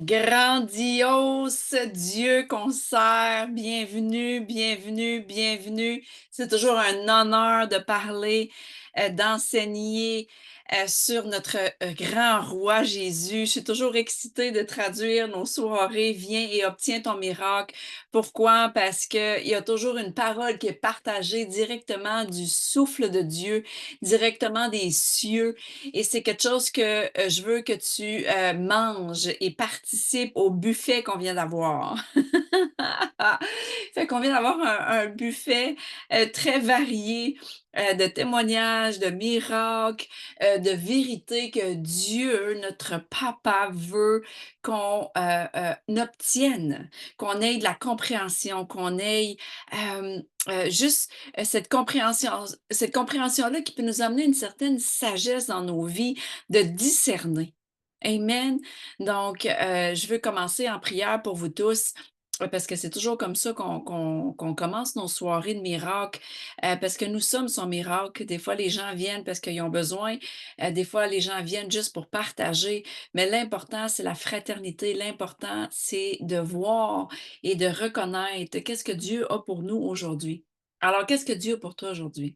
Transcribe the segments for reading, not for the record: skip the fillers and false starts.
Grandiose Dieu qu'on sert, bienvenue, bienvenue, bienvenue. C'est toujours un honneur de parler, d'enseigner, sur notre, grand roi Jésus. Je suis toujours excitée de traduire nos soirées «Viens et obtiens ton miracle». Pourquoi? Parce qu'il y a toujours une parole qui est partagée directement du souffle de Dieu, directement des cieux. Et c'est quelque chose que je veux que tu manges et participes au buffet qu'on vient d'avoir. Fait qu'on vient d'avoir un buffet très varié de témoignages, de miracles, de vérités que Dieu, notre Papa, veut qu'on obtienne, qu'on ait de la compréhension, qu'on ait juste cette compréhension-là qui peut nous amener une certaine sagesse dans nos vies, de discerner. Amen. Donc, je veux commencer en prière pour vous tous. Parce que c'est toujours comme ça qu'on commence nos soirées de miracles, parce que nous sommes son miracle. Des fois, les gens viennent parce qu'ils ont besoin, des fois, les gens viennent juste pour partager, mais l'important, c'est la fraternité. L'important, c'est de voir et de reconnaître qu'est-ce que Dieu a pour nous aujourd'hui. Alors, qu'est-ce que Dieu a pour toi aujourd'hui?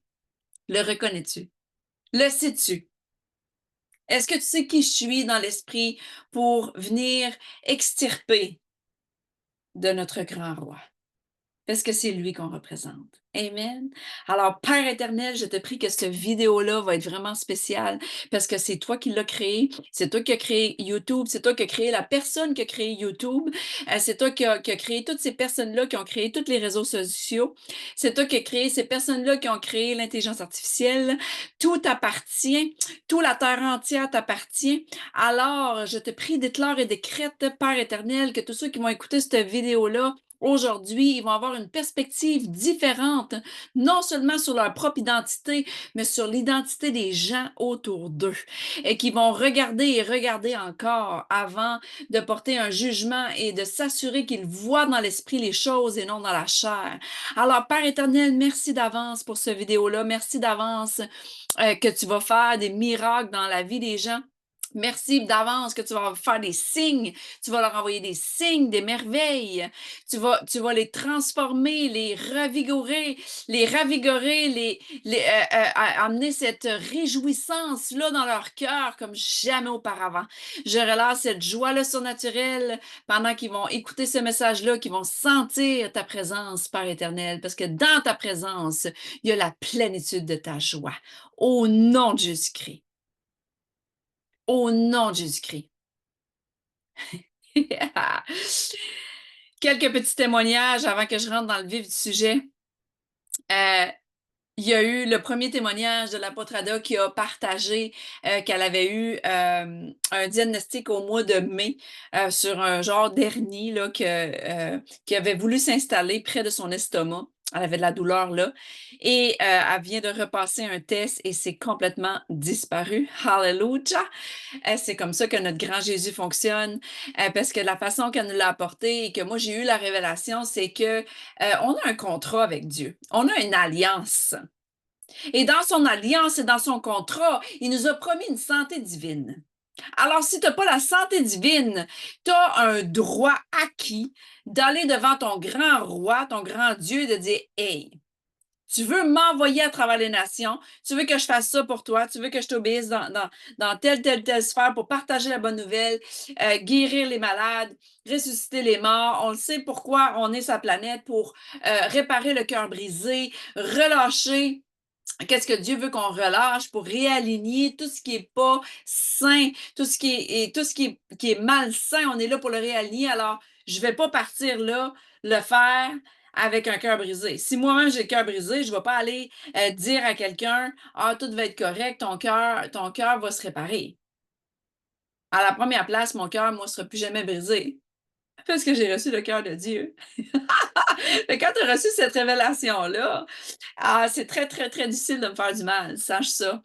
Le reconnais-tu? Le sais-tu? Est-ce que tu sais qui je suis dans l'esprit pour venir extirper de notre grand roi? Parce que c'est lui qu'on représente. Amen. Alors, Père éternel, je te prie que cette vidéo-là va être vraiment spéciale parce que c'est toi qui l'as créé, c'est toi qui as créé YouTube, c'est toi qui as créé la personne qui a créé YouTube, c'est toi qui as créé toutes ces personnes-là qui ont créé tous les réseaux sociaux, c'est toi qui as créé ces personnes-là qui ont créé l'intelligence artificielle. Tout t'appartient, toute la terre entière t'appartient. Alors, je te prie, déclare et décrète, Père éternel, que tous ceux qui vont écouter cette vidéo-là aujourd'hui, ils vont avoir une perspective différente, non seulement sur leur propre identité, mais sur l'identité des gens autour d'eux, et qui vont regarder et regarder encore avant de porter un jugement et de s'assurer qu'ils voient dans l'esprit les choses et non dans la chair. Alors, Père éternel, merci d'avance pour ce vidéo-là. Merci d'avance que tu vas faire des miracles dans la vie des gens. Merci d'avance que tu vas faire des signes, tu vas leur envoyer des signes, des merveilles. Tu vas les transformer, les revigorer, les ravigorer, amener cette réjouissance-là dans leur cœur comme jamais auparavant. Je relâche cette joie-là surnaturelle pendant qu'ils vont écouter ce message-là, qu'ils vont sentir ta présence, Père éternel, parce que dans ta présence, il y a la plénitude de ta joie. Au nom de Jésus-Christ. Au nom de Jésus-Christ. Quelques petits témoignages avant que je rentre dans le vif du sujet. Euh, il y a eu le premier témoignage de l'apôtre Ada qui a partagé qu'elle avait eu un diagnostic au mois de mai sur un genre d'hernie là, qui avait voulu s'installer près de son estomac. Elle avait de la douleur là. Et elle vient de repasser un test et c'est complètement disparu. Hallelujah! C'est comme ça que notre grand Jésus fonctionne, parce que la façon qu'elle nous l'a apporté et que moi j'ai eu la révélation, c'est que, on a un contrat avec Dieu. On a une alliance et dans son alliance et dans son contrat, il nous a promis une santé divine. Alors si tu as pas la santé divine, tu as un droit acquis d'aller devant ton grand roi, ton grand Dieu, de dire: «Hey, tu veux m'envoyer à travers les nations, tu veux que je fasse ça pour toi, tu veux que je t'obéisse dans telle sphère pour partager la bonne nouvelle, guérir les malades, ressusciter les morts. On le sait pourquoi on est sa planète, pour réparer le cœur brisé, relâcher. Qu'est-ce que Dieu veut qu'on relâche pour réaligner tout ce qui est pas sain, tout ce qui est, et tout ce qui est malsain, on est là pour le réaligner. Alors, je vais pas partir là, le faire avec un cœur brisé. Si moi-même j'ai le cœur brisé, je vais pas aller dire à quelqu'un: «Ah, tout va être correct, ton cœur va se réparer». À la première place, mon cœur, moi, sera plus jamais brisé parce que j'ai reçu le cœur de Dieu. Mais quand tu as reçu cette révélation-là, c'est très, très, très difficile de me faire du mal, sache ça.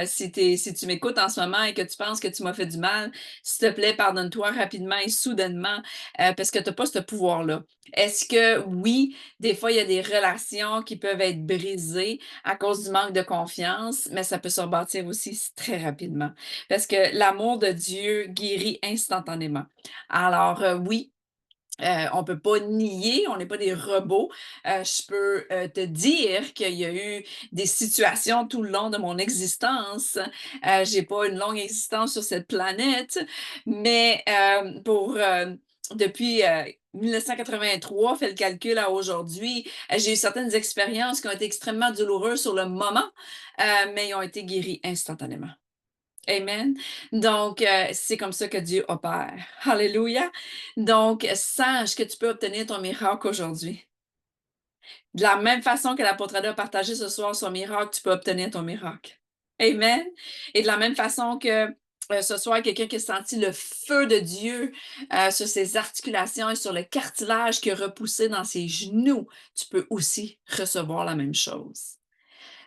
Si tu m'écoutes en ce moment et que tu penses que tu m'as fait du mal, s'il te plaît, pardonne-toi rapidement et soudainement, parce que tu as pas ce pouvoir-là. Est-ce que oui, des fois, il y a des relations qui peuvent être brisées à cause du manque de confiance, mais ça peut se rebâtir aussi très rapidement. Parce que l'amour de Dieu guérit instantanément. Alors, oui, on peut pas nier, on n'est pas des robots. Je peux, te dire qu'il y a eu des situations tout le long de mon existence. J'ai pas une longue existence sur cette planète, mais, depuis, 1983, fais le calcul à aujourd'hui, j'ai eu certaines expériences qui ont été extrêmement douloureuses sur le moment, mais ils ont été guéries instantanément. Amen. Donc, c'est comme ça que Dieu opère. Alléluia. Donc, sache que tu peux obtenir ton miracle aujourd'hui. De la même façon que l'apôtre Ada a partagé ce soir son miracle, tu peux obtenir ton miracle. Amen. Et de la même façon que ce soir, quelqu'un qui a senti le feu de Dieu sur ses articulations et sur le cartilage qui a repoussé dans ses genoux, tu peux aussi recevoir la même chose.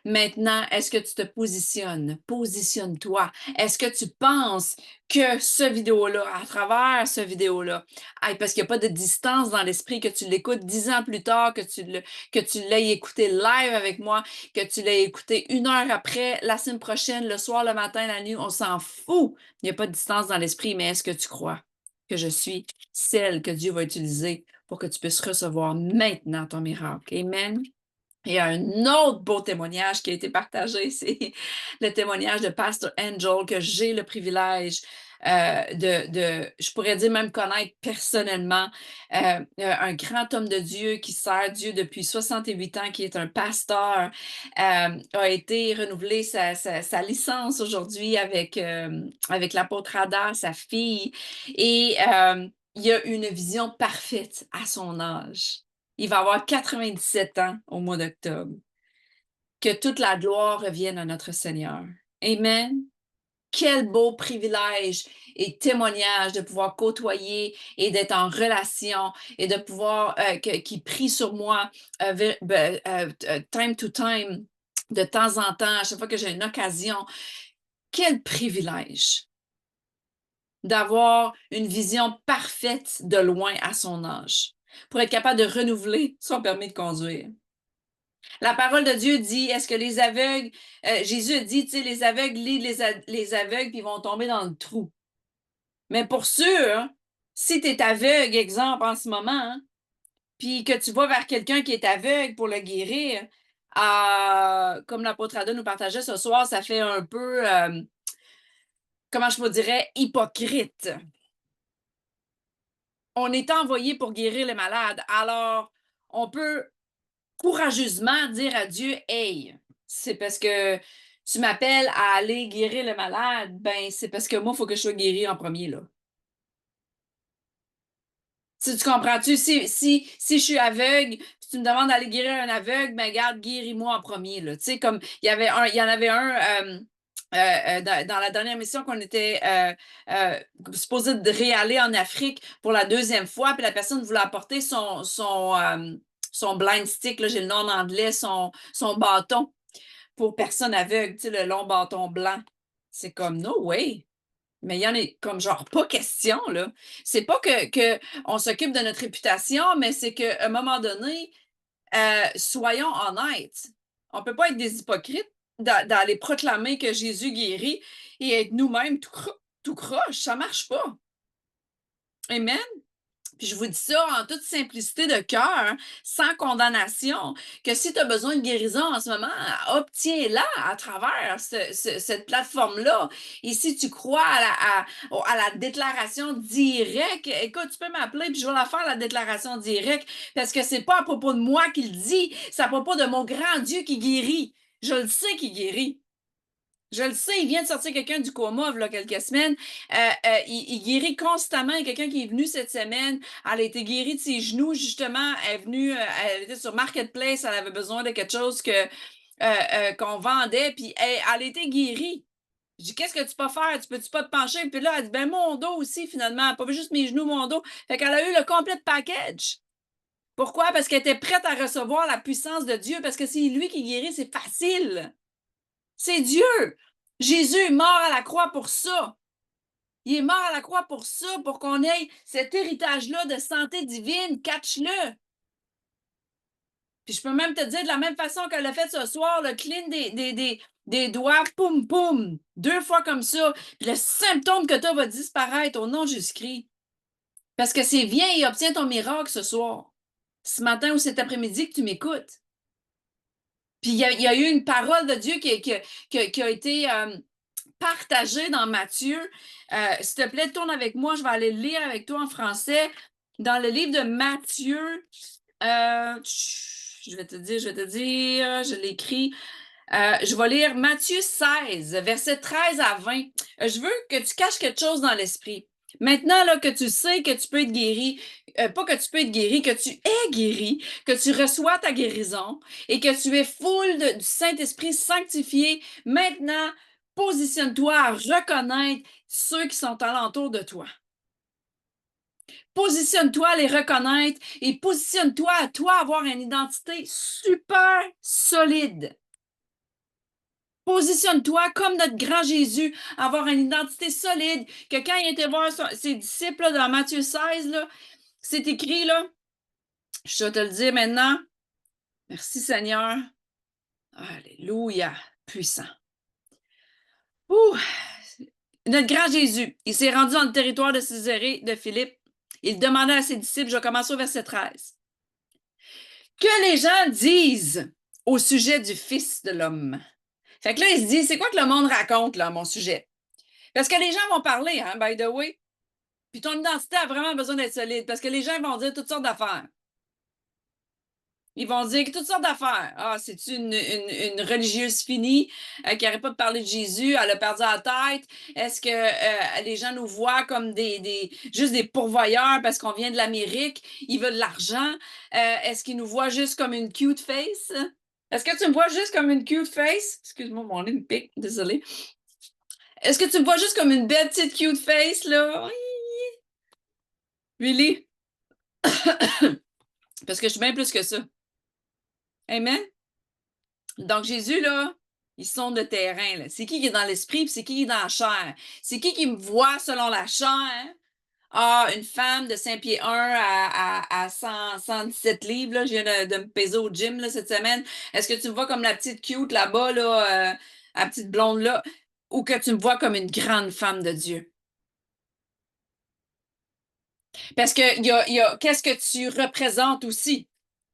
Maintenant, est-ce que tu te positionnes? Positionne-toi. Est-ce que tu penses que ce vidéo-là, à travers ce vidéo-là, parce qu'il n'y a pas de distance dans l'esprit, que tu l'écoutes 10 ans plus tard, que tu l'aies écouté live avec moi, que tu l'aies écouté 1 heure après, la semaine prochaine, le soir, le matin, la nuit, on s'en fout. Il n'y a pas de distance dans l'esprit, mais est-ce que tu crois que je suis celle que Dieu va utiliser pour que tu puisses recevoir maintenant ton miracle? Amen. Il y a un autre beau témoignage qui a été partagé, c'est le témoignage de Pastor Angel que j'ai le privilège je pourrais dire même connaître personnellement, un grand homme de Dieu qui sert Dieu depuis 68 ans, qui est un pasteur, a été renouvelé sa licence aujourd'hui avec l'apôtre Ada, sa fille, et il a une vision parfaite à son âge. Il va avoir 97 ans au mois d'octobre. Que toute la gloire revienne à notre Seigneur. Amen. Quel beau privilège et témoignage de pouvoir côtoyer et d'être en relation et de pouvoir, qui prie sur moi time to time, de temps en temps, à chaque fois que j'ai une occasion. Quel privilège d'avoir une vision parfaite de loin à son âge, pour être capable de renouveler son permis de conduire. La parole de Dieu dit, est-ce que les aveugles, Jésus a dit, tu sais, les aveugles lisent les aveugles, puis ils vont tomber dans le trou. Mais pour sûr, si tu es aveugle, exemple en ce moment, hein, puis que tu vas vers quelqu'un qui est aveugle pour le guérir, comme l'apôtre Ada nous partageait ce soir, ça fait un peu, comment je vous dirais, hypocrite. On est envoyé pour guérir les malades, alors on peut courageusement dire à Dieu, hey, c'est parce que tu m'appelles à aller guérir le malade, ben c'est parce que moi, il faut que je sois guéri en premier, là. Tu comprends-tu? Si je suis aveugle, puis tu me demandes d'aller guérir un aveugle, ben garde, guéris-moi en premier, là. Tu sais, comme il y en avait un dans la dernière mission qu'on était supposé de réaller en Afrique pour la deuxième fois, puis la personne voulait apporter son blind stick, là, j'ai le nom en anglais, son bâton pour personne aveugle, tu sais, le long bâton blanc. C'est comme, no way! Mais il y en a comme genre pas question, là. C'est pas que on s'occupe de notre réputation, mais c'est qu'à un moment donné, soyons honnêtes. On peut pas être des hypocrites d'aller proclamer que Jésus guérit et être nous-mêmes tout croche. Ça marche pas. Amen. Puis je vous dis ça en toute simplicité de cœur, sans condamnation, que si tu as besoin de guérison en ce moment, obtiens-la à travers cette plateforme-là. Et si tu crois à la déclaration directe, écoute, tu peux m'appeler puis je vais la faire, la déclaration directe, parce que c'est pas à propos de moi qu'il dit, c'est à propos de mon grand Dieu qui guérit. Je le sais qu'il guérit. Je le sais, il vient de sortir quelqu'un du coma il y a quelques semaines. Il guérit constamment. Il y a quelqu'un qui est venu cette semaine. Elle a été guérie de ses genoux, justement. Elle est venue, elle était sur Marketplace. Elle avait besoin de quelque chose qu'on vendait. Puis elle a été guérie. Je dis, qu'est-ce que tu peux faire? Tu peux-tu pas te pencher? Puis là, elle dit, ben mon dos aussi, finalement. Pas juste mes genoux, mon dos. Fait qu'elle a eu le complet package. Pourquoi? Parce qu'elle était prête à recevoir la puissance de Dieu. Parce que c'est lui qui guérit, c'est facile. C'est Dieu. Jésus est mort à la croix pour ça. Il est mort à la croix pour ça, pour qu'on ait cet héritage-là de santé divine. Catch-le. Puis je peux même te dire de la même façon qu'elle l'a fait ce soir, le clean des doigts, poum, poum, 2 fois comme ça. Puis le symptôme que tu as va disparaître au nom de Jésus-Christ. Parce que c'est viens et obtiens ton miracle ce soir, ce matin ou cet après-midi que tu m'écoutes. Puis il y a eu une parole de Dieu qui a été partagée dans Matthieu. S'il te plaît, tourne avec moi, je vais aller le lire avec toi en français. Dans le livre de Matthieu, je vais te dire, je l'écris. Je vais lire Matthieu 16, versets 13 à 20. Je veux que tu caches quelque chose dans l'esprit. Maintenant là, que tu sais que tu peux être guéri, pas que tu peux être guéri, que tu es guéri, que tu reçois ta guérison et que tu es full du Saint-Esprit sanctifié, maintenant, positionne-toi à reconnaître ceux qui sont alentour de toi. Positionne-toi à les reconnaître et positionne-toi à toi avoir une identité super solide. Positionne-toi comme notre grand Jésus, avoir une identité solide, que quand il était voir ses disciples là, dans Matthieu 16, là, c'est écrit, là, je vais te le dire maintenant. Merci Seigneur. Alléluia, puissant. Ouh. Notre grand Jésus, il s'est rendu dans le territoire de Césarée de Philippe. Il demanda à ses disciples, je commence au verset 13, que les gens disent au sujet du Fils de l'homme. Fait que là, il se dit, c'est quoi que le monde raconte, là, à mon sujet? Parce que les gens vont parler, hein, by the way. Puis ton identité a vraiment besoin d'être solide parce que les gens vont dire toutes sortes d'affaires. Ils vont dire toutes sortes d'affaires. Ah, c'est-tu une religieuse finie qui n'arrête pas de parler de Jésus? Elle a perdu la tête. Est-ce que les gens nous voient comme juste des pourvoyeurs parce qu'on vient de l'Amérique? Ils veulent de l'argent. Est-ce qu'ils nous voient juste comme une cute face? Est-ce que tu me vois juste comme une cute face? Excuse-moi, mon nez me pique. Désolée. Est-ce que tu me vois juste comme une belle petite cute face, là? Really? Parce que je suis bien plus que ça. Amen? Donc, Jésus, là, ils sont de terrain. Là. C'est qui est dans l'esprit, puis c'est qui est dans la chair? C'est qui me voit selon la chair? Ah, une femme de 5 pieds 1 à 117 livres. Là. Je viens de me peser au gym là, cette semaine. Est-ce que tu me vois comme la petite cute là-bas, là, la petite blonde là? Ou que tu me vois comme une grande femme de Dieu? Parce que qu'est-ce que tu représentes aussi?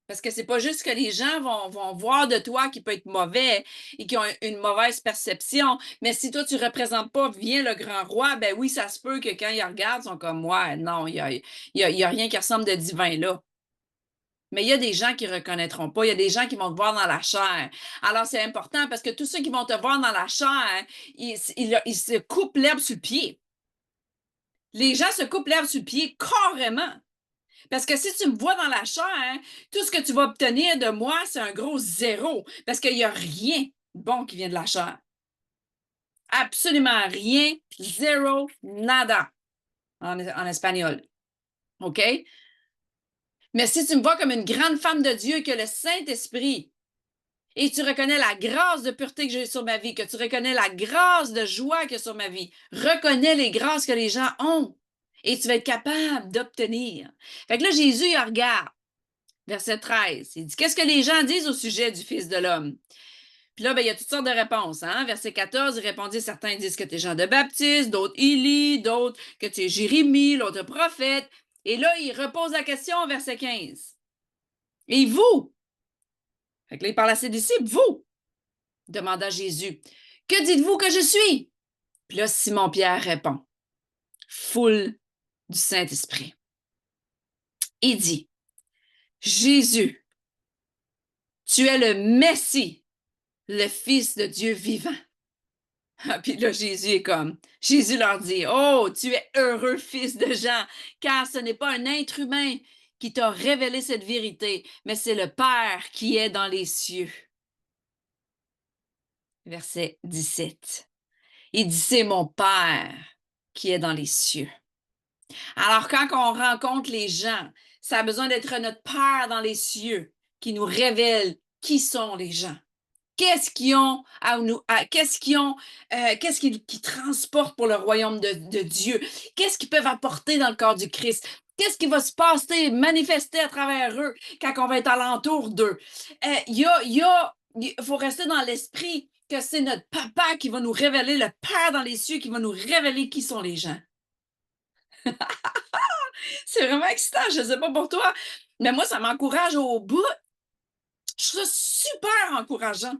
Parce que c'est pas juste que les gens vont voir de toi qui peut être mauvais et qui ont une mauvaise perception, mais si toi, tu ne représentes pas bien le grand roi, ben oui, ça se peut que quand ils regardent, ils sont comme moi. Non, il y a rien qui ressemble de divin là. Mais il y a des gens qui ne reconnaîtront pas. Il y a des gens qui vont te voir dans la chair. Alors, c'est important parce que tous ceux qui vont te voir dans la chair, ils se coupent l'herbe sur le pied. Les gens se coupent l'herbe sur le pied carrément. Parce que si tu me vois dans la chair, hein, tout ce que tu vas obtenir de moi, c'est un gros zéro. Parce qu'il n'y a rien de bon qui vient de la chair. Absolument rien. Zéro, nada. En espagnol. OK? Mais si tu me vois comme une grande femme de Dieu que le Saint-Esprit, et tu reconnais la grâce de pureté que j'ai sur ma vie, que tu reconnais la grâce de joie qu'il y a sur ma vie, reconnais les grâces que les gens ont. Et tu vas être capable d'obtenir. Fait que là, Jésus, il regarde. Verset 13, il dit, qu'est-ce que les gens disent au sujet du Fils de l'homme? Puis là, ben, il y a toutes sortes de réponses. Hein? Verset 14, il répondit, certains disent que tu es Jean de Baptiste, d'autres Élie, d'autres que tu es Jérémie, l'autre prophète. Et là, il repose la question au verset 15. Et vous? Fait que là, il parle à ses disciples, vous? Demanda Jésus. Que dites-vous que je suis? Puis là, Simon-Pierre répond, foule du Saint-Esprit. Il dit, Jésus, tu es le Messie, le Fils de Dieu vivant. Ah, puis là, Jésus leur dit, oh, tu es heureux, fils de Jean, car ce n'est pas un être humain qui t'a révélé cette vérité, mais c'est le Père qui est dans les cieux. Verset 17. Il dit, c'est mon Père qui est dans les cieux. Alors, quand on rencontre les gens, ça a besoin d'être notre Père dans les cieux qui nous révèle qui sont les gens. Qu'est-ce qu'ils ont à nous qu'est-ce qu'ils ont, qu'est-ce qu'ils transportent pour le royaume de Dieu? Qu'est-ce qu'ils peuvent apporter dans le corps du Christ? Qu'est-ce qui va se passer, manifester à travers eux quand on va être alentour d'eux? Il faut rester dans l'esprit que c'est notre papa qui va nous révéler, le Père dans les cieux qui va nous révéler qui sont les gens. C'est vraiment excitant, je ne sais pas pour toi, mais moi, ça m'encourage au bout. Je trouve ça super encourageant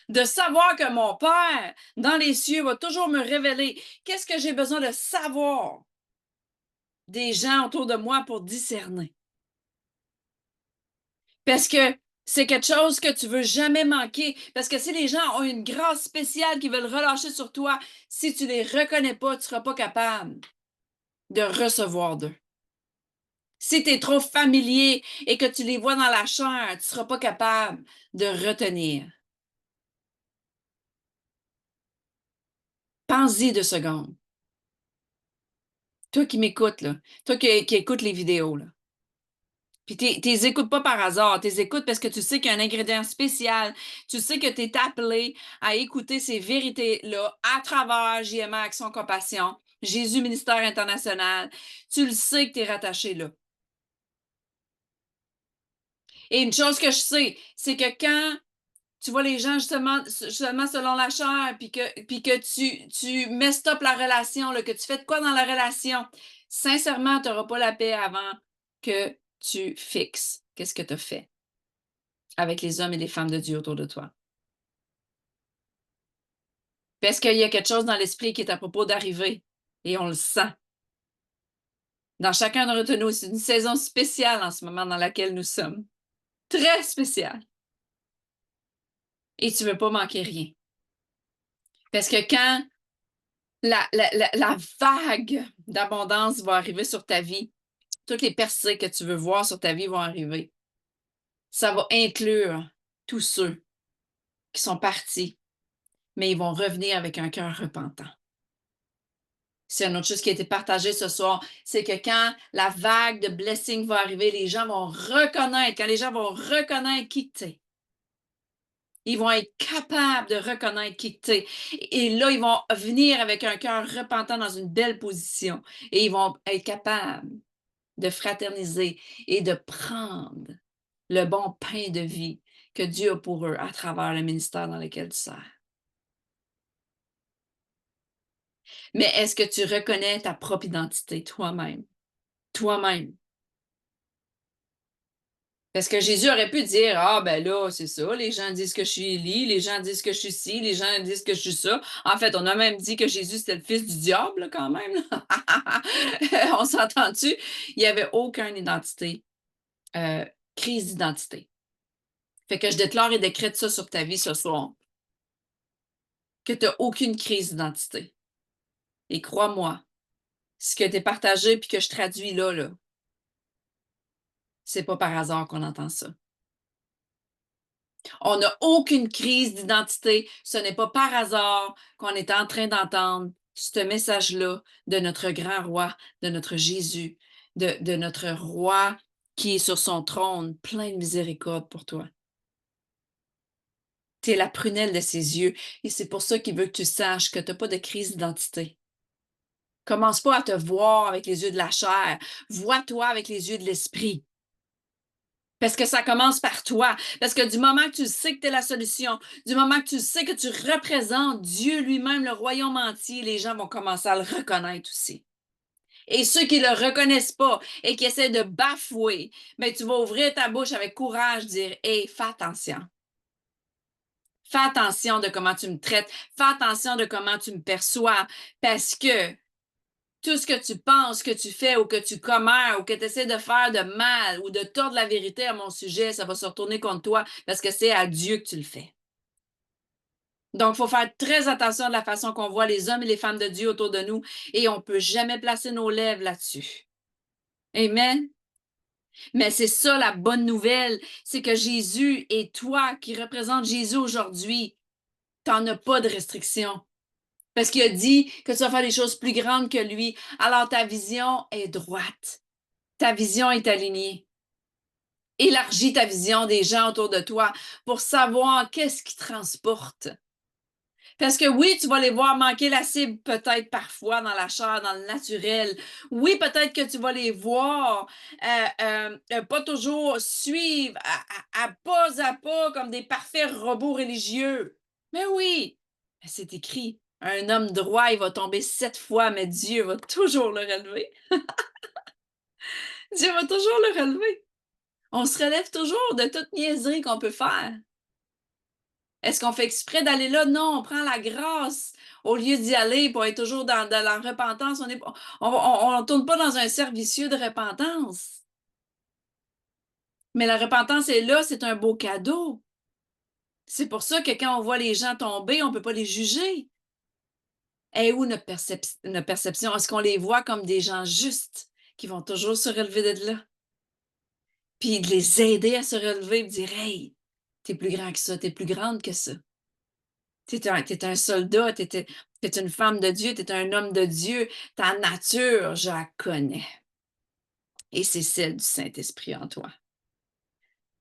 de savoir que mon Père dans les cieux va toujours me révéler qu'est-ce que j'ai besoin de savoir des gens autour de moi pour discerner. Parce que c'est quelque chose que tu veux jamais manquer. Parce que si les gens ont une grâce spéciale qu'ils veulent relâcher sur toi, si tu les reconnais pas, tu seras pas capable de recevoir d'eux. Si tu es trop familier et que tu les vois dans la chair, tu seras pas capable de retenir. Pense-y 2 secondes. Toi qui m'écoutes, là, toi qui écoutes les vidéos, là. Puis tu les écoutes pas par hasard, tu les écoutes parce que tu sais qu'il y a un ingrédient spécial. Tu sais que tu es appelé à écouter ces vérités-là à travers JMA Action Compassion, Jésus Ministère International. Tu le sais que tu es rattaché là. Et une chose que je sais, c'est que quand tu vois les gens justement selon la chair, puis que tu mets stop la relation, là, que tu fais de quoi dans la relation, sincèrement, tu n'auras pas la paix avant que tu fixes qu'est-ce que tu as fait avec les hommes et les femmes de Dieu autour de toi. Parce qu'il y a quelque chose dans l'esprit qui est à propos d'arriver et on le sent. Dans chacun d'entre nous, c'est une saison spéciale en ce moment dans laquelle nous sommes. Très spéciale. Et tu ne veux pas manquer rien. Parce que quand la vague d'abondance va arriver sur ta vie, toutes les percées que tu veux voir sur ta vie vont arriver. Ça va inclure tous ceux qui sont partis, mais ils vont revenir avec un cœur repentant. C'est une autre chose qui a été partagée ce soir, c'est que quand la vague de blessing va arriver, les gens vont reconnaître, quand les gens vont reconnaître qui tu es, ils vont être capables de reconnaître qui tu es. Et là, ils vont venir avec un cœur repentant dans une belle position. Et ils vont être capables de fraterniser et de prendre le bon pain de vie que Dieu a pour eux à travers le ministère dans lequel tu sers. Mais est-ce que tu reconnais ta propre identité toi-même? Toi-même. Parce que Jésus aurait pu dire: «Ah ben là, c'est ça, les gens disent que je suis Élie, les gens disent que je suis ci, les gens disent que je suis ça». En fait, on a même dit que Jésus, c'était le fils du diable, là, quand même, là. On s'entend-tu? Il n'y avait aucune identité, crise d'identité. Fait que je déclare et décrète ça sur ta vie ce soir, que tu as aucune crise d'identité. Et crois-moi, ce que tu es partagé puis que je traduis là, c'est pas par hasard qu'on entend ça. On n'a aucune crise d'identité. Ce n'est pas par hasard qu'on est en train d'entendre ce message-là de notre grand roi, de notre Jésus, de notre roi qui est sur son trône, plein de miséricorde pour toi. Tu es la prunelle de ses yeux et c'est pour ça qu'il veut que tu saches que tu n'as pas de crise d'identité. Commence pas à te voir avec les yeux de la chair. Vois-toi avec les yeux de l'esprit. Parce que ça commence par toi. Parce que du moment que tu sais que tu es la solution, du moment que tu sais que tu représentes Dieu lui-même, le royaume entier, les gens vont commencer à le reconnaître aussi. Et ceux qui ne le reconnaissent pas et qui essaient de bafouer, ben, tu vas ouvrir ta bouche avec courage, dire: Hey, fais attention. Fais attention de comment tu me traites. Fais attention de comment tu me perçois. Parce que tout ce que tu penses, que tu fais ou que tu commères ou que tu essaies de faire de mal ou de tordre la vérité à mon sujet, ça va se retourner contre toi parce que c'est à Dieu que tu le fais. Donc, il faut faire très attention de la façon qu'on voit les hommes et les femmes de Dieu autour de nous et on ne peut jamais placer nos lèvres là-dessus. Amen. Mais c'est ça la bonne nouvelle, c'est que Jésus et toi qui représente Jésus aujourd'hui, tu n'en as pas de restrictions. Parce qu'il a dit que tu vas faire des choses plus grandes que lui. Alors ta vision est droite. Ta vision est alignée. Élargis ta vision des gens autour de toi pour savoir qu'est-ce qui transporte. Parce que oui, tu vas les voir manquer la cible peut-être parfois dans la chair, dans le naturel. Oui, peut-être que tu vas les voir pas toujours suivre à pas à pas comme des parfaits robots religieux. Mais oui, c'est écrit. Un homme droit, il va tomber 7 fois, mais Dieu va toujours le relever. Dieu va toujours le relever. On se relève toujours de toute niaiserie qu'on peut faire. Est-ce qu'on fait exprès d'aller là? Non, on prend la grâce au lieu d'y aller pour être toujours dans la repentance. On tourne pas dans un cercle vicieux de repentance. Mais la repentance est là, c'est un beau cadeau. C'est pour ça que quand on voit les gens tomber, on ne peut pas les juger. Et où notre perception? Est-ce qu'on les voit comme des gens justes qui vont toujours se relever de là? Puis de les aider à se relever et dire Hey, t'es plus grand que ça, t'es plus grande que ça. T'es un soldat, t'es une femme de Dieu, t'es un homme de Dieu. Ta nature, je la connais. Et c'est celle du Saint-Esprit en toi.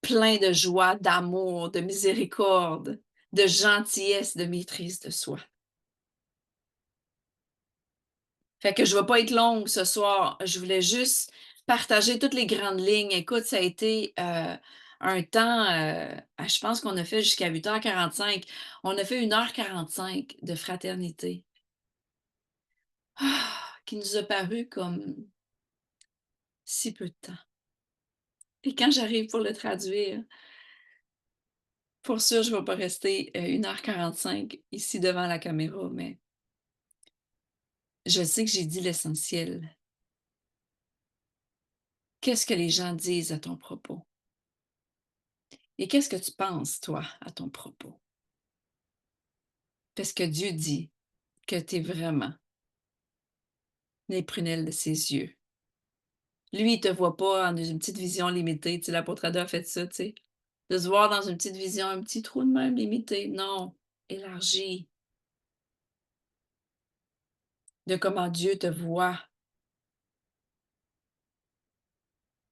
Plein de joie, d'amour, de miséricorde, de gentillesse, de maîtrise de soi. Fait que je ne vais pas être longue ce soir. Je voulais juste partager toutes les grandes lignes. Écoute, ça a été un temps, je pense qu'on a fait jusqu'à 8h45. On a fait 1h45 de fraternité. Qui nous a paru comme si peu de temps. Et quand j'arrive pour le traduire, pour sûr, je ne vais pas rester 1h45 ici devant la caméra, mais je sais que j'ai dit l'essentiel. Qu'est-ce que les gens disent à ton propos? Et qu'est-ce que tu penses, toi, à ton propos? Parce que Dieu dit que tu es vraiment les prunelles de ses yeux. Lui, il ne te voit pas en une petite vision limitée. Tu sais, l'apôtre Ada a fait ça, tu sais. De se voir dans une petite vision, un petit trou de même limité. Non, élargi. De comment Dieu te voit.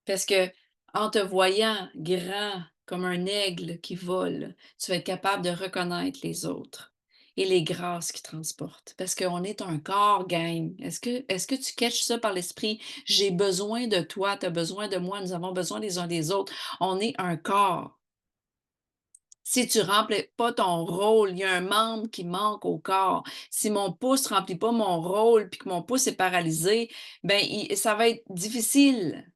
Parce que en te voyant grand comme un aigle qui vole, tu vas être capable de reconnaître les autres et les grâces qui transportent. Parce qu'on est un corps, gang. Est-ce que tu catches ça par l'esprit? J'ai besoin de toi, tu as besoin de moi, nous avons besoin les uns des autres. On est un corps. Si tu ne remplis pas ton rôle, il y a un membre qui manque au corps. Si mon pouce ne remplit pas mon rôle puis que mon pouce est paralysé, ben, ça va être difficile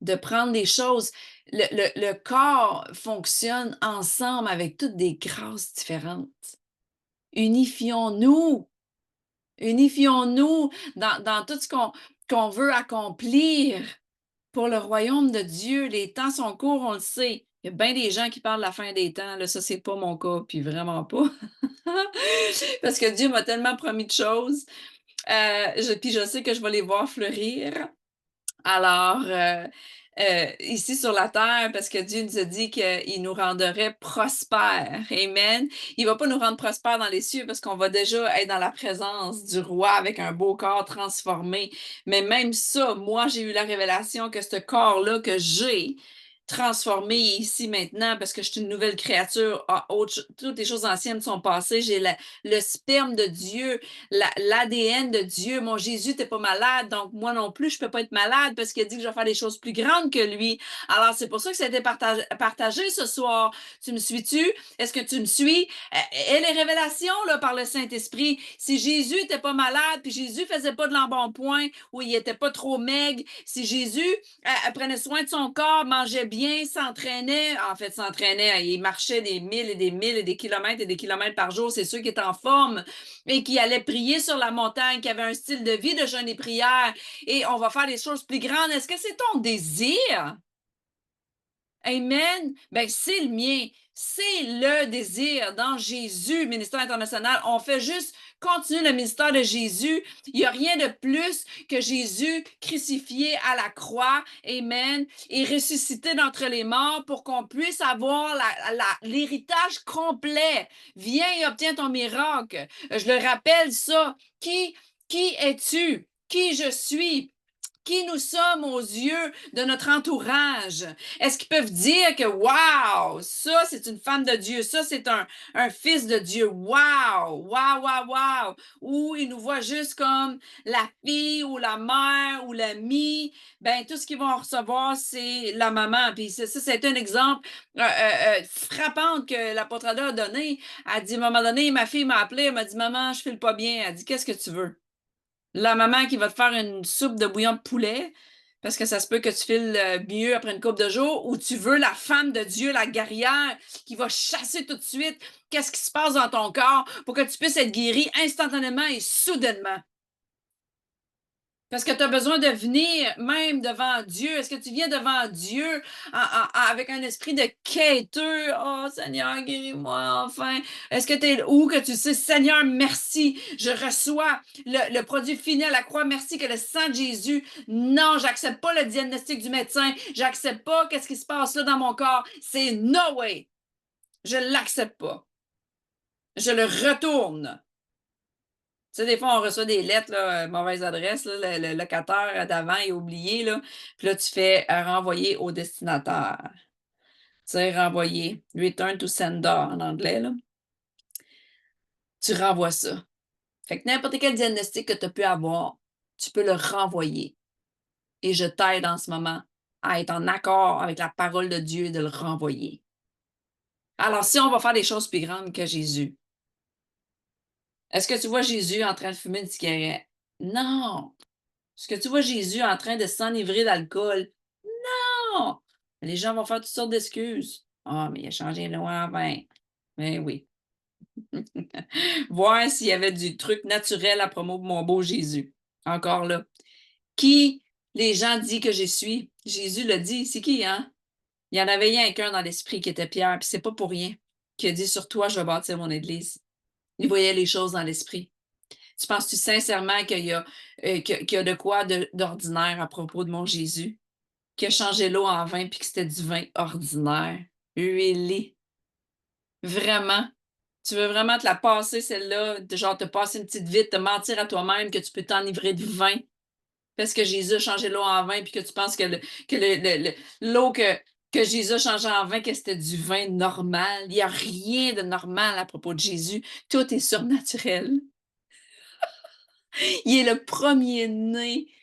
de prendre des choses. Le corps fonctionne ensemble avec toutes des grâces différentes. Unifions-nous, unifions-nous dans tout ce qu'on veut accomplir pour le royaume de Dieu. Les temps sont courts, on le sait. Il y a bien des gens qui parlent de la fin des temps. Là, ça, c'est pas mon cas, puis vraiment pas. Parce que Dieu m'a tellement promis de choses. Puis je sais que je vais les voir fleurir. Alors, ici sur la terre, parce que Dieu nous a dit qu'il nous rendrait prospères. Amen. Il ne va pas nous rendre prospères dans les cieux parce qu'on va déjà être dans la présence du roi avec un beau corps transformé. Mais même ça, moi, j'ai eu la révélation que ce corps-là que j'ai transformé ici maintenant parce que je suis une nouvelle créature. Toutes les choses anciennes sont passées. J'ai le sperme de Dieu, l'ADN de Dieu. Mon Jésus n'était pas malade, donc moi non plus, je ne peux pas être malade parce qu'il a dit que je vais faire des choses plus grandes que lui. Alors, c'est pour ça que ça a été partagé ce soir. Tu me suis-tu? Est-ce que tu me suis? Et les révélations là, par le Saint-Esprit, si Jésus n'était pas malade, puis Jésus ne faisait pas de l'embonpoint, ou il n'était pas trop maigre, si Jésus prenait soin de son corps, mangeait bien, s'entraînait, il marchait des milles et des milles et des kilomètres par jour, c'est sûr qu'il était en forme, et qui allait prier sur la montagne, qui avait un style de vie de jeûne et prière, et on va faire des choses plus grandes. Est-ce que c'est ton désir? Amen. Ben, c'est le mien. C'est le désir dans Jésus, ministère international. On fait juste continuer le ministère de Jésus. Il n'y a rien de plus que Jésus crucifié à la croix. Amen. Et ressuscité d'entre les morts pour qu'on puisse avoir l'héritage complet. Viens et obtiens ton miracle. Je le rappelle ça. Qui es-tu? Qui je suis? qui nous sommes aux yeux de notre entourage? Est-ce qu'ils peuvent dire que, wow, ça, c'est une femme de Dieu, ça, c'est un fils de Dieu, wow, wow, wow, wow, ou ils nous voient juste comme la fille ou la mère ou l'amie, ben tout ce qu'ils vont recevoir, c'est la maman. Puis ça, c'est un exemple frappant que l'apôtre Ada a donné. Elle dit, à un moment donné, ma fille m'a appelé, elle m'a dit, maman, je file pas bien. Elle dit, qu'est-ce que tu veux? La maman qui va te faire une soupe de bouillon de poulet, parce que ça se peut que tu files mieux après une couple de jours, ou tu veux la femme de Dieu, la guerrière, qui va chasser tout de suite qu'est-ce qui se passe dans ton corps pour que tu puisses être guéri instantanément et soudainement. Parce que tu as besoin de venir même devant Dieu. Est-ce que tu viens devant Dieu avec un esprit de quêteux? Oh Seigneur, guéris-moi enfin. Est-ce que tu es où que tu sais, Seigneur, merci, je reçois le produit fini à la croix. Merci que le sang de Jésus. Non, j'accepte pas le diagnostic du médecin. J'accepte pas qu'est-ce qui se passe là dans mon corps. C'est no way. Je l'accepte pas. Je le retourne. Tu sais, des fois, on reçoit des lettres, là, mauvaise adresse, là, le locataire d'avant est oublié, là. Puis là, tu fais renvoyer au destinataire. Tu sais, renvoyer. Return to sender en anglais, là. Tu renvoies ça. Fait que n'importe quel diagnostic que tu as pu avoir, tu peux le renvoyer. Et je t'aide en ce moment à être en accord avec la parole de Dieu et de le renvoyer. Alors, si on va faire des choses plus grandes que Jésus, est-ce que tu vois Jésus en train de fumer une cigarette? Non! Est-ce que tu vois Jésus en train de s'enivrer d'alcool? Non! Les gens vont faire toutes sortes d'excuses. Ah, mais il a changé de loi en vin. Mais oui. Voir s'il y avait du truc naturel à propos de mon beau Jésus. Encore là. Qui les gens disent que je suis? Jésus l'a dit. C'est qui, hein? Il y en avait rien qu'un dans l'esprit qui était Pierre, puis c'est pas pour rien qu'il a dit sur toi, je vais bâtir mon église. Il voyait les choses dans l'esprit. Tu penses-tu sincèrement qu'il y a de quoi d'ordinaire à propos de mon Jésus? Qui a changé l'eau en vin puis que c'était du vin ordinaire? Really? Vraiment? Tu veux vraiment te la passer, celle-là? Genre te passer une petite vite, te mentir à toi-même que tu peux t'enivrer de vin parce que Jésus a changé l'eau en vin puis que tu penses que l'eau que Jésus a changé en vin, que c'était du vin normal. Il n'y a rien de normal à propos de Jésus. Tout est surnaturel. Il est le premier-né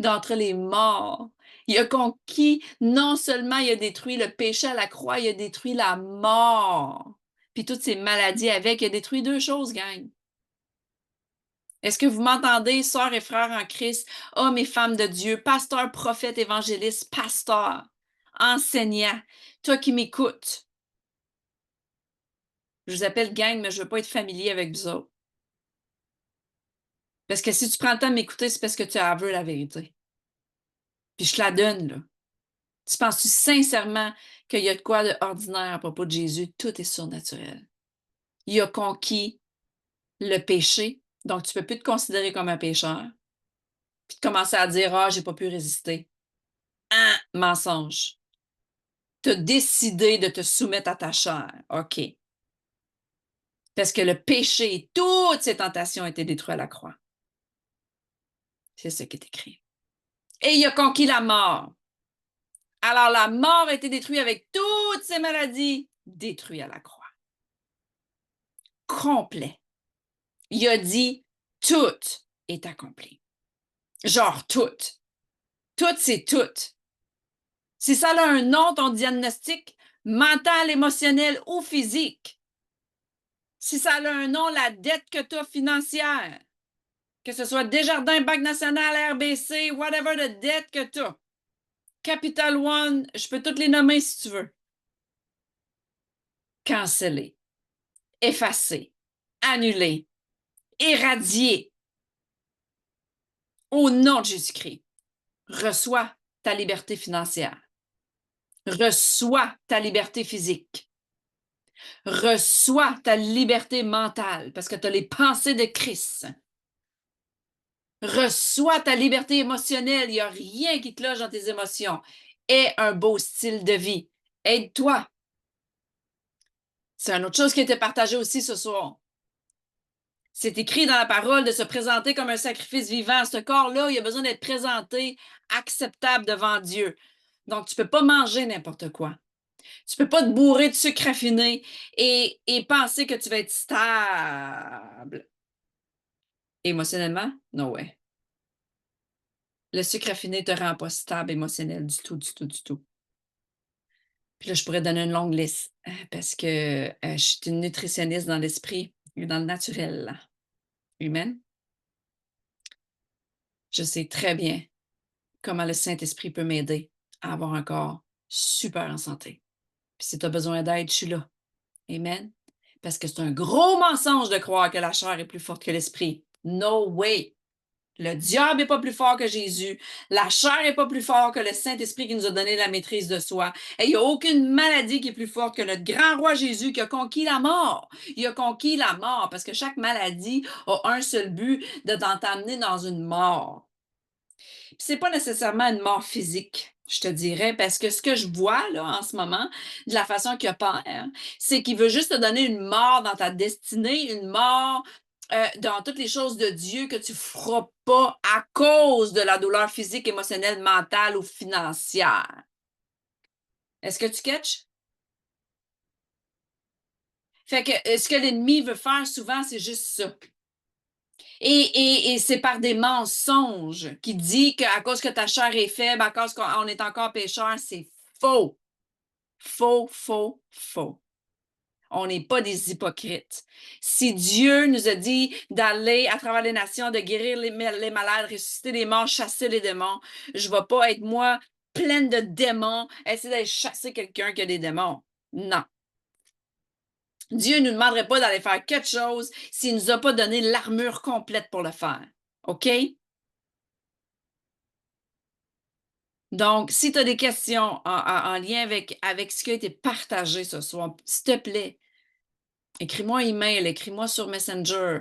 d'entre les morts. Il a conquis, non seulement il a détruit le péché à la croix, il a détruit la mort. Puis toutes ces maladies avec, il a détruit deux choses, gang. Est-ce que vous m'entendez, sœurs et frères en Christ, hommes et femmes de Dieu, pasteurs, prophètes, évangélistes, pasteurs, enseignants, toi qui m'écoutes? Je vous appelle gang, mais je ne veux pas être familier avec vous autres. Parce que si tu prends le temps de m'écouter, c'est parce que tu veux la vérité. Puis je te la donne, là. Tu penses-tu sincèrement qu'il y a de quoi d'ordinaire à propos de Jésus? Tout est surnaturel. Il a conquis le péché, donc tu ne peux plus te considérer comme un pécheur, puis de commencer à dire, ah, j'ai pas pu résister. Ah, mensonge. Tu as décidé de te soumettre à ta chair. OK. Parce que le péché et toutes ses tentations ont été détruites à la croix. C'est ce qui est écrit. Et il a conquis la mort. Alors la mort a été détruite avec toutes ses maladies, détruites à la croix. Complet. Il a dit, tout est accompli. Genre tout. Tout, c'est tout. Si ça a un nom, ton diagnostic, mental, émotionnel ou physique, si ça a un nom, la dette que tu as financière, que ce soit Desjardins, Banque nationale, RBC, whatever de dette que tu as, Capital One, je peux toutes les nommer si tu veux. Canceller, effacer, annuler, éradier. Au nom de Jésus-Christ, reçois ta liberté financière. Reçois ta liberté physique. Reçois ta liberté mentale parce que tu as les pensées de Christ. Reçois ta liberté émotionnelle. Il n'y a rien qui te loge dans tes émotions. Aie un beau style de vie. Aide-toi. C'est une autre chose qui a été partagée aussi ce soir. C'est écrit dans la parole de se présenter comme un sacrifice vivant. Ce corps-là, il a besoin d'être présenté acceptable devant Dieu. Donc, tu ne peux pas manger n'importe quoi. Tu ne peux pas te bourrer de sucre raffiné et penser que tu vas être stable émotionnellement. No way. Le sucre raffiné ne te rend pas stable émotionnel du tout, du tout, du tout. Puis là, je pourrais donner une longue liste parce que je suis une nutritionniste dans l'esprit et dans le naturel humain. Je sais très bien comment le Saint-Esprit peut m'aider à avoir un corps super en santé. Puis si tu as besoin d'aide, je suis là. Amen. Parce que c'est un gros mensonge de croire que la chair est plus forte que l'esprit. No way. Le diable n'est pas plus fort que Jésus. La chair n'est pas plus fort que le Saint-Esprit qui nous a donné la maîtrise de soi. Et il n'y a aucune maladie qui est plus forte que notre grand roi Jésus qui a conquis la mort. Il a conquis la mort parce que chaque maladie a un seul but, de t'emmener dans une mort. C'est pas nécessairement une mort physique, je te dirais, parce que ce que je vois là en ce moment, de la façon qu'il a peur, c'est qu'il veut juste te donner une mort dans ta destinée, une mort dans toutes les choses de Dieu que tu ne feras pas à cause de la douleur physique, émotionnelle, mentale ou financière. Est-ce que tu catches? Fait que ce que l'ennemi veut faire souvent, c'est juste ça. Et c'est par des mensonges qui dit qu'à cause que ta chair est faible, à cause qu'on est encore pécheur, c'est faux. Faux, faux, faux. On n'est pas des hypocrites. Si Dieu nous a dit d'aller à travers les nations, de guérir les malades, ressusciter les morts, chasser les démons, je ne vais pas être moi pleine de démons, essayer d'aller chasser quelqu'un qui a des démons. Non. Dieu ne nous demanderait pas d'aller faire quelque chose s'il ne nous a pas donné l'armure complète pour le faire. OK? Donc, si tu as des questions en lien avec ce qui a été partagé ce soir, s'il te plaît, écris-moi un email, écris-moi sur Messenger.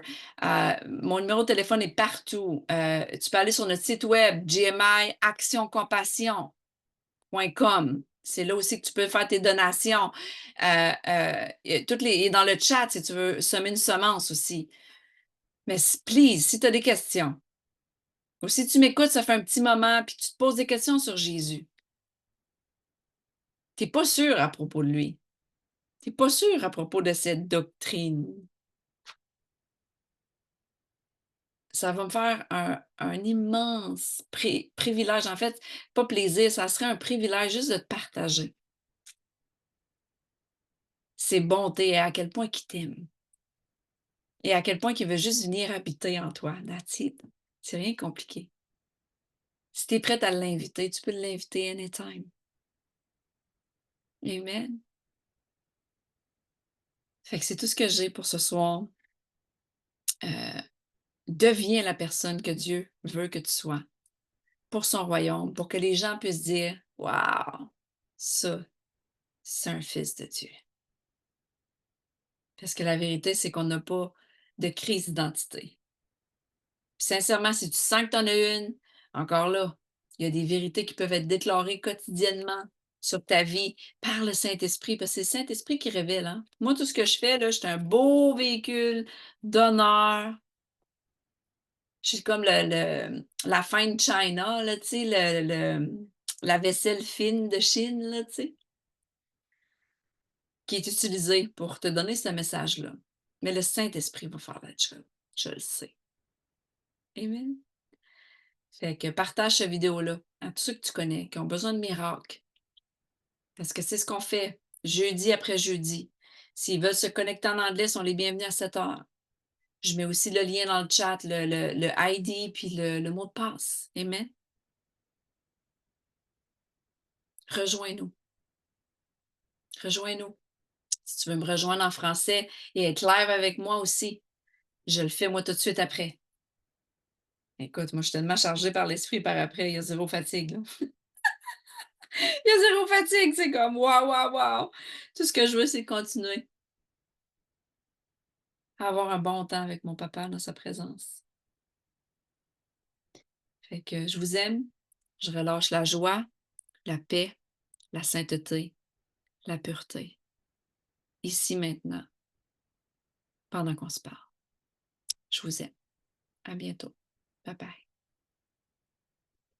Mon numéro de téléphone est partout. Tu peux aller sur notre site web, gmiactioncompassion.com. C'est là aussi que tu peux faire tes donations. Et dans le chat, si tu veux semer une semence aussi. Mais please, si tu as des questions, ou si tu m'écoutes, ça fait un petit moment, puis tu te poses des questions sur Jésus. Tu n'es pas sûr à propos de lui. Tu n'es pas sûr à propos de cette doctrine. Ça va me faire un immense privilège. En fait, pas plaisir, ça serait un privilège juste de te partager ses bontés et à quel point il t'aime. Et à quel point il veut juste venir habiter en toi. That's it. C'est rien de compliqué. Si tu es prête à l'inviter, tu peux l'inviter anytime. Amen. Fait que c'est tout ce que j'ai pour ce soir. Deviens la personne que Dieu veut que tu sois pour son royaume, pour que les gens puissent dire waouh, ça, c'est un fils de Dieu. Parce que la vérité, c'est qu'on n'a pas de crise d'identité. Puis sincèrement, si tu sens que tu en as une, encore là, il y a des vérités qui peuvent être déclarées quotidiennement sur ta vie par le Saint-Esprit, parce que c'est le Saint-Esprit qui révèle. Hein? Moi, tout ce que je fais, là, je suis un beau véhicule d'honneur. Je suis comme la fine china, là, tu sais, la vaisselle fine de Chine, là, tu sais, qui est utilisée pour te donner ce message-là. Mais le Saint-Esprit va faire la job. Je le sais. Amen. Fait que partage cette vidéo-là à tous ceux que tu connais qui ont besoin de miracles. Parce que c'est ce qu'on fait jeudi après jeudi. S'ils veulent se connecter en anglais, ils sont les bienvenus à 7 heures. Je mets aussi le lien dans le chat, le ID puis le mot de passe. Amen. Rejoins-nous. Rejoins-nous. Si tu veux me rejoindre en français et être live avec moi aussi, je le fais moi tout de suite après. Écoute, moi, je suis tellement chargée par l'esprit par après, il y a zéro fatigue. Là. Il y a zéro fatigue, c'est comme waouh, waouh, waouh. Tout ce que je veux, c'est continuer à avoir un bon temps avec mon papa dans sa présence. Fait que je vous aime, je relâche la joie, la paix, la sainteté, la pureté, ici maintenant, pendant qu'on se parle. Je vous aime. À bientôt. Bye bye.